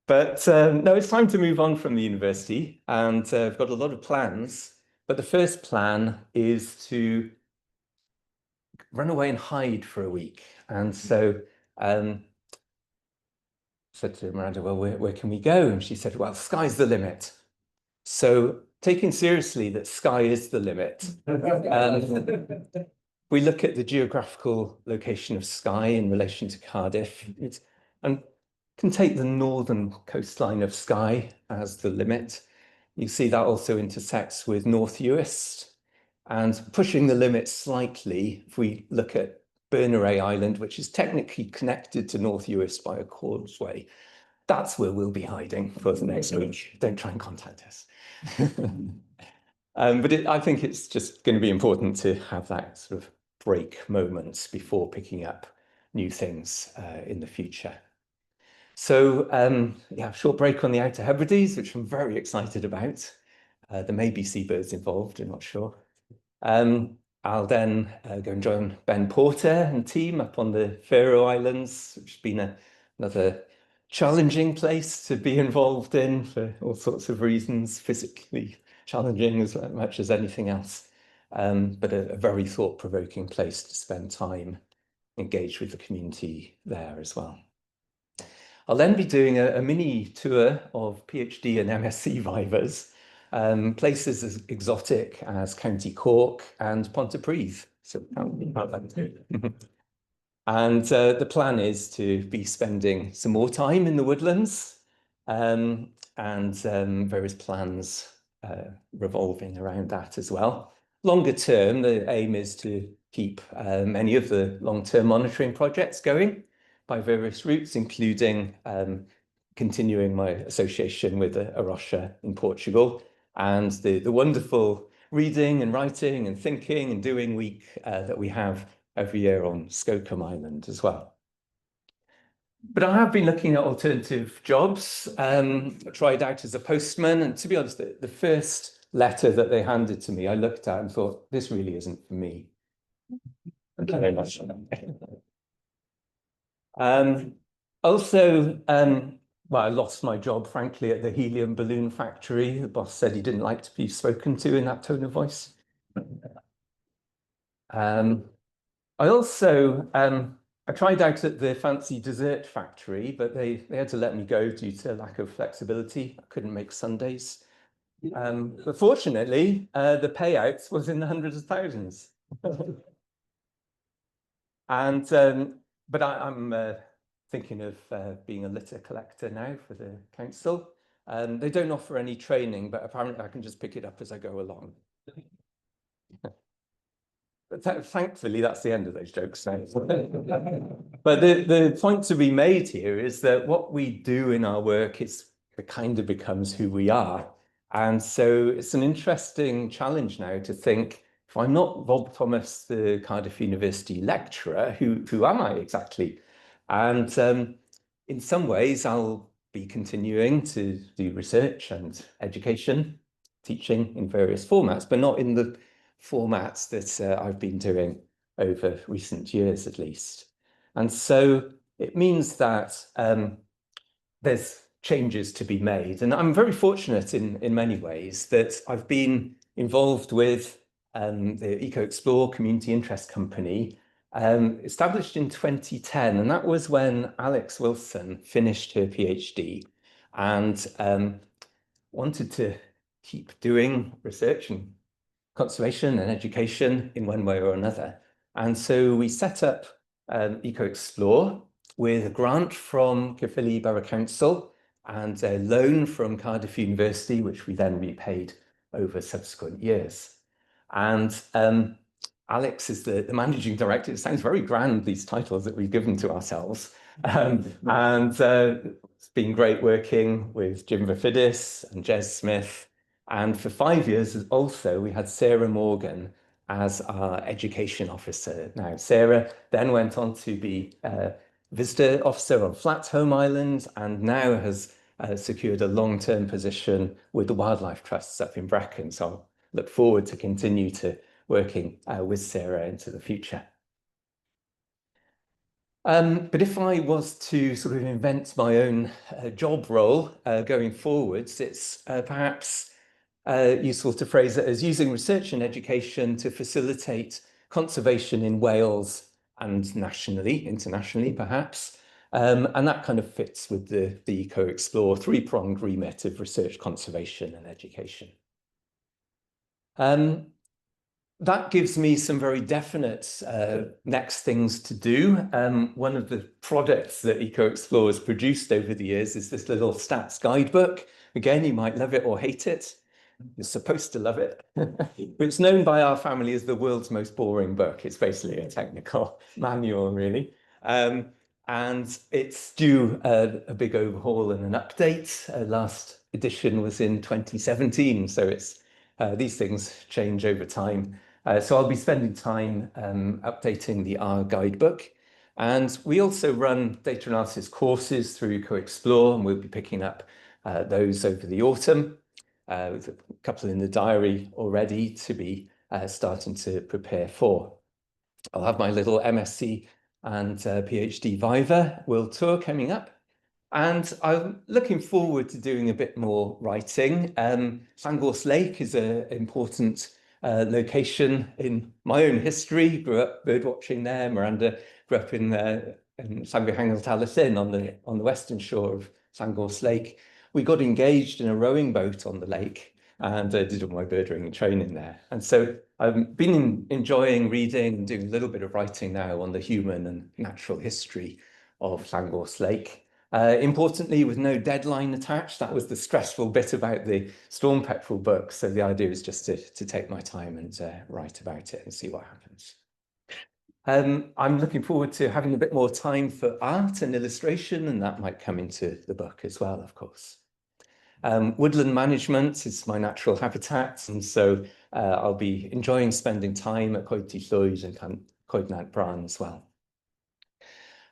But no, it's time to move on from the university, and I've got a lot of plans. But the first plan is to run away and hide for a week. And so said to Miranda, well, where can we go? And she said, well, sky's the limit. So taking seriously that sky is the limit, we look at the geographical location of Skye in relation to Cardiff, and can take the northern coastline of Skye as the limit. You see that also intersects with North Uist, and pushing the limit slightly, if we look at Berneray Island, which is technically connected to North Uist by a causeway, that's where we'll be hiding for the next week. Don't try and contact us. But I think it's just going to be important to have that sort of break moment before picking up new things in the future. So yeah, short break on the Outer Hebrides, which I'm very excited about. There may be seabirds involved, I'm not sure. I'll then go and join Ben Porter and team up on the Faroe Islands, which has been another challenging place to be involved in for all sorts of reasons, physically challenging as much as anything else, but a very thought-provoking place to spend time engaged with the community there as well. I'll then be doing a mini tour of PhD and MSc vivas, places as exotic as County Cork and Pontypridd. So and the plan is to be spending some more time in the woodlands, and various plans revolving around that as well. Longer term, the aim is to keep many of the long-term monitoring projects going by various routes, including continuing my association with A Rocha in Portugal, and the wonderful reading and writing and thinking and doing week that we have every year on Skocum Island as well. But I have been looking at alternative jobs. I tried out as a postman, and to be honest, the first letter that they handed to me, I looked at and thought, this really isn't for me. Thank you very much. Also, well, I lost my job, frankly, at the helium balloon factory. The boss said he didn't like to be spoken to in that tone of voice. I also, I tried out at the fancy dessert factory, but they had to let me go due to lack of flexibility. I couldn't make Sundays. But fortunately, the payouts was in the hundreds of thousands. And, but I'm thinking of being a litter collector now for the council. They don't offer any training, but apparently I can just pick it up as I go along. But thankfully, that's the end of those jokes now. But the point to be made here is that what we do in our work is it kind of becomes who we are. And so it's an interesting challenge now to think, if I'm not Rob Thomas, the Cardiff University lecturer, who am I exactly? And in some ways, I'll be continuing to do research and education, teaching in various formats, but not in the formats that I've been doing over recent years, at least. And so it means that there's changes to be made. And I'm very fortunate in many ways that I've been involved with the EcoExplore Community Interest Company, established in 2010. And that was when Alex Wilson finished her PhD and wanted to keep doing research and conservation and education in one way or another. And so we set up EcoExplore with a grant from Caerphilly Borough Council and a loan from Cardiff University, which we then repaid over subsequent years. And Alex is the managing director. It sounds very grand, these titles that we've given to ourselves. It's been great working with Jim Vafidis and Jez Smith. And for 5 years also, we had Sarah Morgan as our education officer. Now, Sarah then went on to be visitor officer on Flatholme Island and now has secured a long-term position with the Wildlife Trusts up in Brecon. So I'll look forward to continue to working with Sarah into the future. But if I was to sort of invent my own job role going forwards, it's perhaps useful to phrase it as using research and education to facilitate conservation in Wales and nationally, internationally perhaps. And that kind of fits with the Eco-Explore three-pronged remit of research, conservation and education. That gives me some very definite next things to do. One of the products that Eco-Explore has produced over the years is this little stats guidebook. Again, you might love it or hate it. You're supposed to love it. It's known by our family as the world's most boring book. It's basically a technical manual, really. And it's due a big overhaul and an update. Last edition was in 2017, so it's these things change over time. So I'll be spending time updating the R guidebook. And we also run data analysis courses through Eco-Explore, and we'll be picking up those over the autumn. With a couple in the diary already to be starting to prepare for. I'll have my little MSc and PhD Viva World Tour coming up. And I'm looking forward to doing a bit more writing. Llangorse Lake is an important location in my own history. Grew up birdwatching there. Miranda grew up in Llangehangel Talyllyn on the western shore of Llangorse Lake. We got engaged in a rowing boat on the lake and did all my birding training there. And so I've been enjoying reading and doing a little bit of writing now on the human and natural history of Llangorse Lake. Importantly, with no deadline attached. That was the stressful bit about the Storm Petrel book. So the idea is just to take my time and write about it and see what happens. I'm looking forward to having a bit more time for art and illustration, and that might come into the book as well, of course. Woodland management is my natural habitat, and so I'll be enjoying spending time at Coed Llwyd and Coed Nant Bran as well.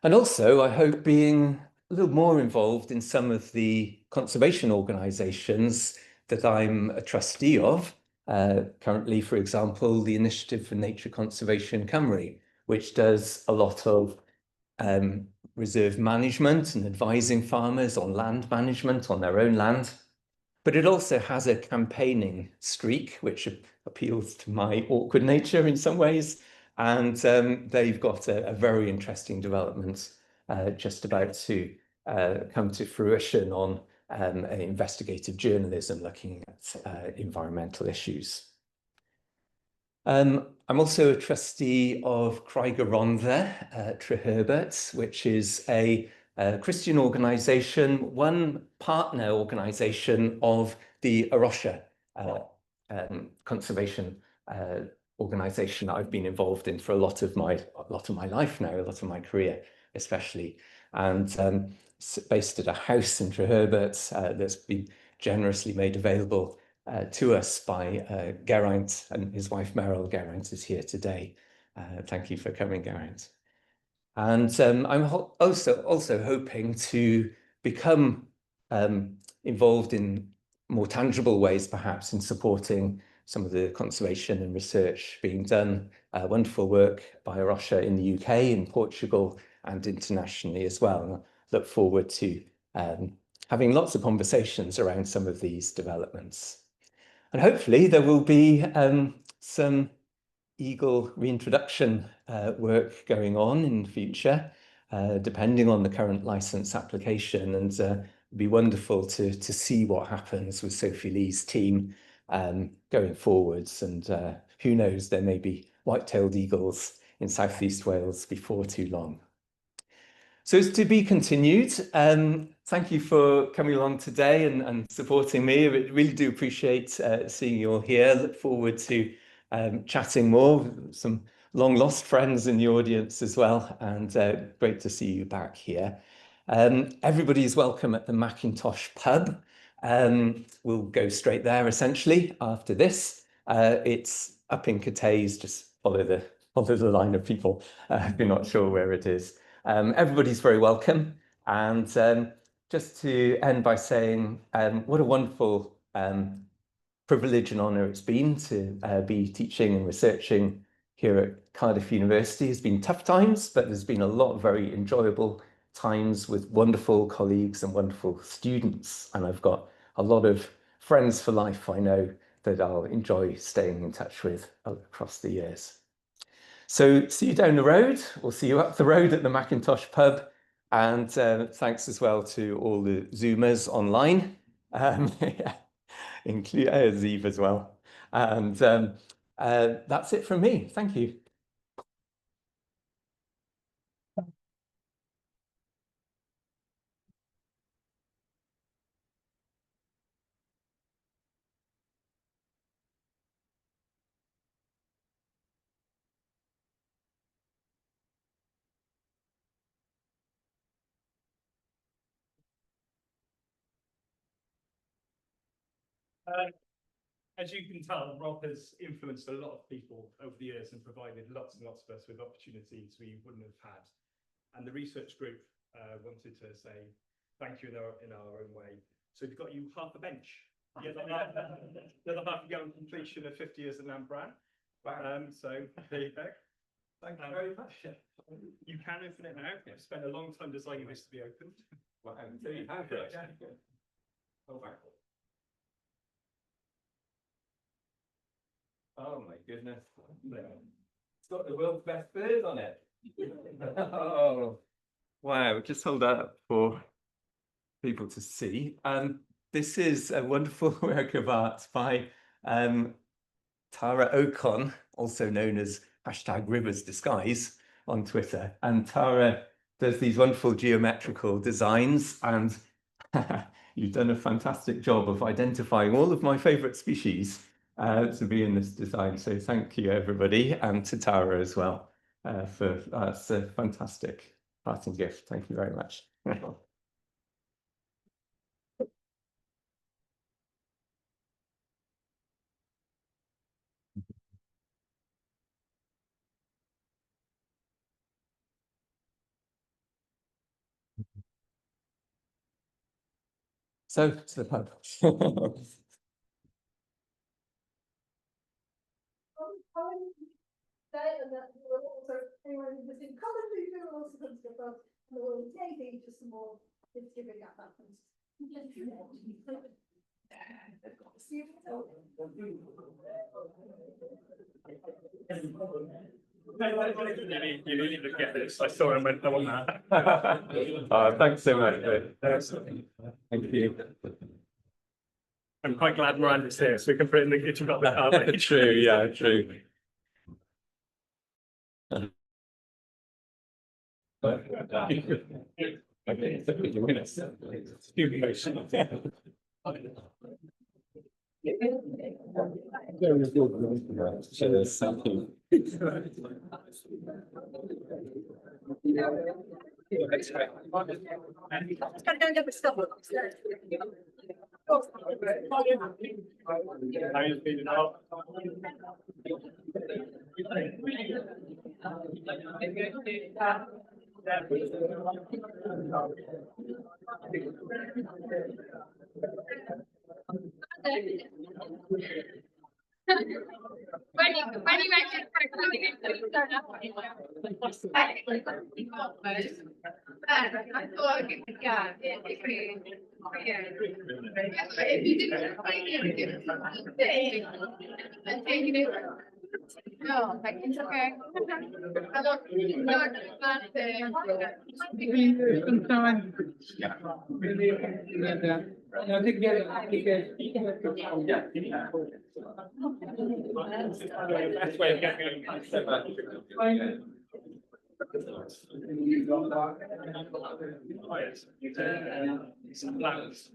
And also, I hope being a little more involved in some of the conservation organisations that I'm a trustee of. Currently, for example, the Initiative for Nature Conservation Cymru, which does a lot of reserve management and advising farmers on land management on their own land. But it also has a campaigning streak, which appeals to my awkward nature in some ways. And they've got a very interesting development just about to come to fruition on investigative journalism looking at environmental issues. I'm also a trustee of Craig Rhondda, Treherbert, which is a Christian organisation, one partner organisation of the Arosha conservation organisation that I've been involved in for a lot of my life now, a lot of my career, especially, and based at a house in Treherbert that's been generously made available to us by Geraint and his wife Meryl. Geraint is here today. Thank you for coming, Geraint. And I'm also hoping to become involved in more tangible ways, perhaps, in supporting some of the conservation and research being done. Wonderful work by Arosha in the UK, in Portugal, and internationally as well. And I look forward to having lots of conversations around some of these developments. And hopefully there will be some Eagle reintroduction work going on in the future, depending on the current license application. And it'd be wonderful to see what happens with Sophie Lee's team going forwards. And who knows, there may be white-tailed eagles in South East Wales before too long. So it's to be continued. Thank you for coming along today and supporting me. I really do appreciate seeing you all here. Look forward to chatting more with some long lost friends in the audience as well. And great to see you back here. Everybody is welcome at the Macintosh pub. We'll go straight there essentially after this. It's up in Cathays, just follow the line of people if you're not sure where it is. Everybody's very welcome. And just to end by saying what a wonderful privilege and honour it's been to be teaching and researching here at Cardiff University. It's been tough times, but there's been a lot of very enjoyable times with wonderful colleagues and wonderful students. And I've got a lot of friends for life, I know, that I'll enjoy staying in touch with across the years. So see you down the road, or see you up the road at the Macintosh pub. And thanks as well to all the Zoomers online, include Zeev as well. And that's it from me. Thank you. As you can tell, Rob has influenced a lot of people over the years and provided lots and lots of us with opportunities we wouldn't have had. And the research group wanted to say thank you in our own way. So we've got you half a bench. The other half to go on completion of 50 years at Lambran. So there you go. Thank you very much. You can open it now. I've spent a long time designing this to be opened. Wow, so you have it. Oh, wow. Oh my goodness. It's got the world's best bird on it. Oh, wow. Just hold that up for people to see. This is a wonderful work of art by Tara Ocon, also known as #RiversDisguise on Twitter. And Tara does these wonderful geometrical designs, and you've done a fantastic job of identifying all of my favorite species to be in this design. So thank you, everybody, and to Tara as well for that's a fantastic parting gift. Thank you very much. So to the pub. You need to get this. I saw him when I want that. Thanks so much. Thank you. I'm quite glad Miranda's here, so we can put it in the kitchen. Got the carpet. True, yeah, true. Okay, so you're gonna Cheers, thank you. How you feeling now? When you actually start coming in, you start up. I thought, yeah, if you didn't no, like it's okay. I don't not Best way of getting some plans.